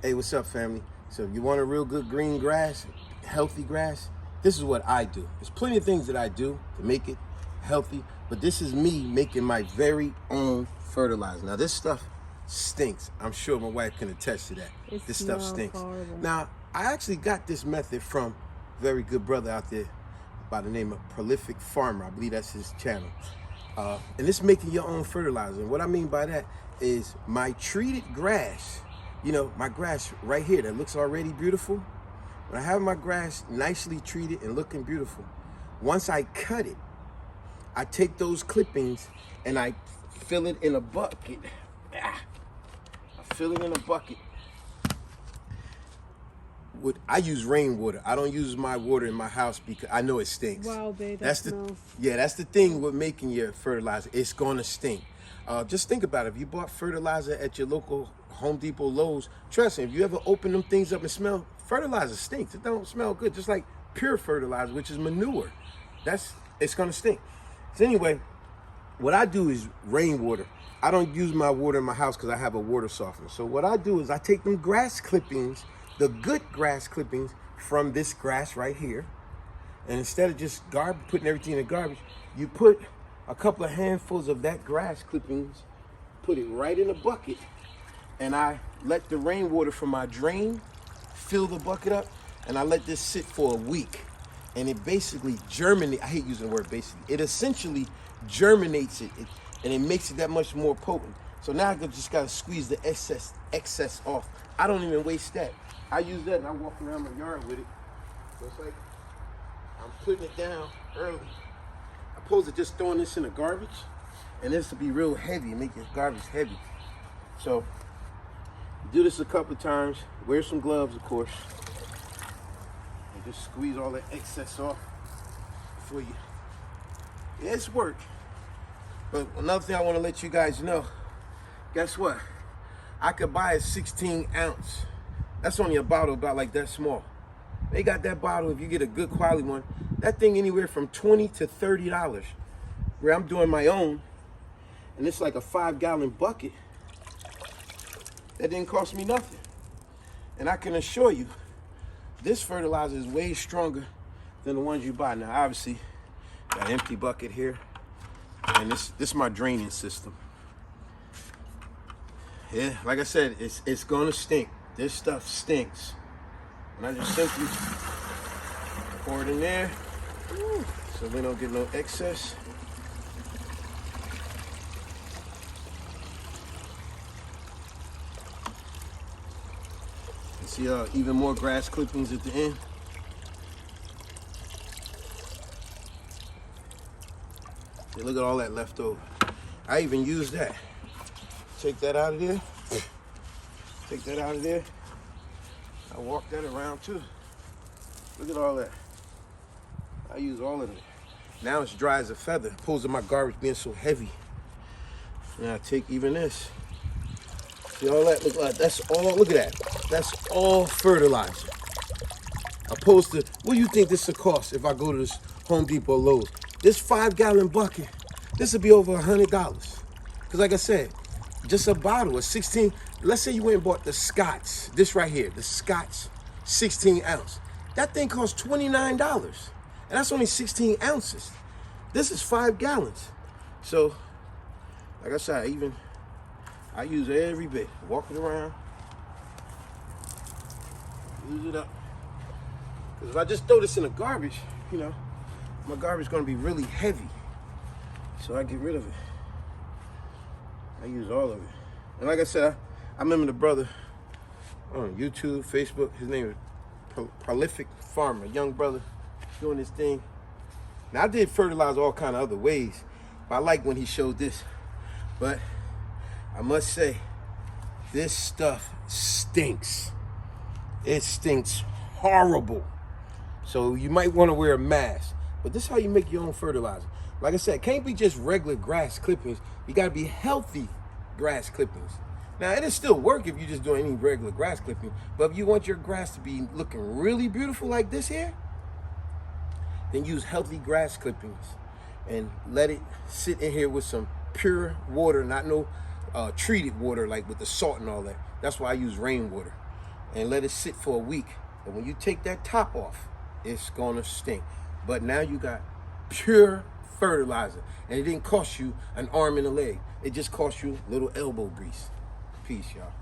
Hey, what's up, family? So if you want a real good green grass, healthy grass, this is what I do. There's plenty of things that I do to make it healthy, but this is me making my very own fertilizer. Now this stuff stinks. I'm sure my wife can attest to that. This stuff stinks. Horrible. Now, I actually got this method from a very good brother out there by the name of Prolific Farmer. I believe that's his channel. And it's making your own fertilizer. And what I mean by that is my treated grass, my grass right here that looks already beautiful. When I have my grass nicely treated and looking beautiful, once I cut it, I take those clippings and I fill it in a bucket. I fill it in a bucket. I use rainwater. I don't use my water in my house because I know it stinks. Wow, babe, that's the thing with making your fertilizer. It's gonna stink. Just think about it. If you bought fertilizer at your local Home Depot, Lowe's, trust me, if you ever open them things up and smell, fertilizer stinks. It don't smell good. Just like pure fertilizer, which is manure. It's gonna stink. So anyway, what I do is rainwater. I don't use my water in my house because I have a water softener. So what I do is I take them grass clippings, the good grass clippings from this grass right here, and instead of just putting everything in the garbage, you put a couple of handfuls of that grass clippings, put it right in a bucket, and I let the rainwater from my drain fill the bucket up, and I let this sit for a week. And it basically germinates. I hate using the word basically. It essentially germinates it, and it makes it that much more potent. So now I just gotta squeeze the excess off. I don't even waste that. I use that and I walk around my yard with it. So it's like I'm putting it down early. Opposed to just throwing this in the garbage, and this will be real heavy, make your garbage heavy. So do this a couple of times. Wear some gloves, of course. And just squeeze all that excess off for you. Yeah, it's work. But another thing I want to let you guys know, guess what? I could buy a 16 ounce. That's only a bottle about like that small. They got that bottle, if you get a good quality one, that thing anywhere from $20 to $30. Where I'm doing my own, and it's like a 5-gallon bucket. That didn't cost me nothing. And I can assure you, this fertilizer is way stronger than the ones you buy. Now, obviously, got an empty bucket here, and this is my draining system. Yeah, like I said, it's gonna stink. This stuff stinks. And I just simply pour it in there, so we don't get no excess. You see even more grass clippings at the end. See, look at all that left over. I even use that. Take that out of there. Take that out of there. I walk that around too. Look at all that. I use all of it. Now it's dry as a feather, opposed to my garbage being so heavy. Now I take even this. See all that? Look at that. That's all fertilizer. Opposed to, what do you think this will cost if I go to this Home Depot, Lowe's? This 5-gallon bucket, this would be over $100. Because like I said, just a bottle of 16, let's say you went and bought the Scotch, this right here, the Scotch 16 ounce. That thing costs $29, and that's only 16 ounces. This is 5 gallons. So, like I said, I use every bit. Walk it around, use it up. Because if I just throw this in the garbage, my garbage is going to be really heavy. So I get rid of it. I use all of it. And like I said, I remember the brother on YouTube, Facebook, his name is Prolific Farmer, young brother doing this thing. Now I did fertilize all kind of other ways, but I like when he showed this. But I must say, this stuff stinks. It stinks horrible. So you might want to wear a mask. But this is how you make your own fertilizer. Like I said, it can't be just regular grass clippings. You got to be healthy grass clippings. Now, it'll still work if you just do any regular grass clipping. But if you want your grass to be looking really beautiful like this here, then use healthy grass clippings and let it sit in here with some pure water, not no treated water like with the salt and all that. That's why I use rainwater. and let it sit for a week. And when you take that top off, it's gonna stink. But now you got pure fertilizer, and it didn't cost you an arm and a leg. It just cost you little elbow grease. Peace, y'all.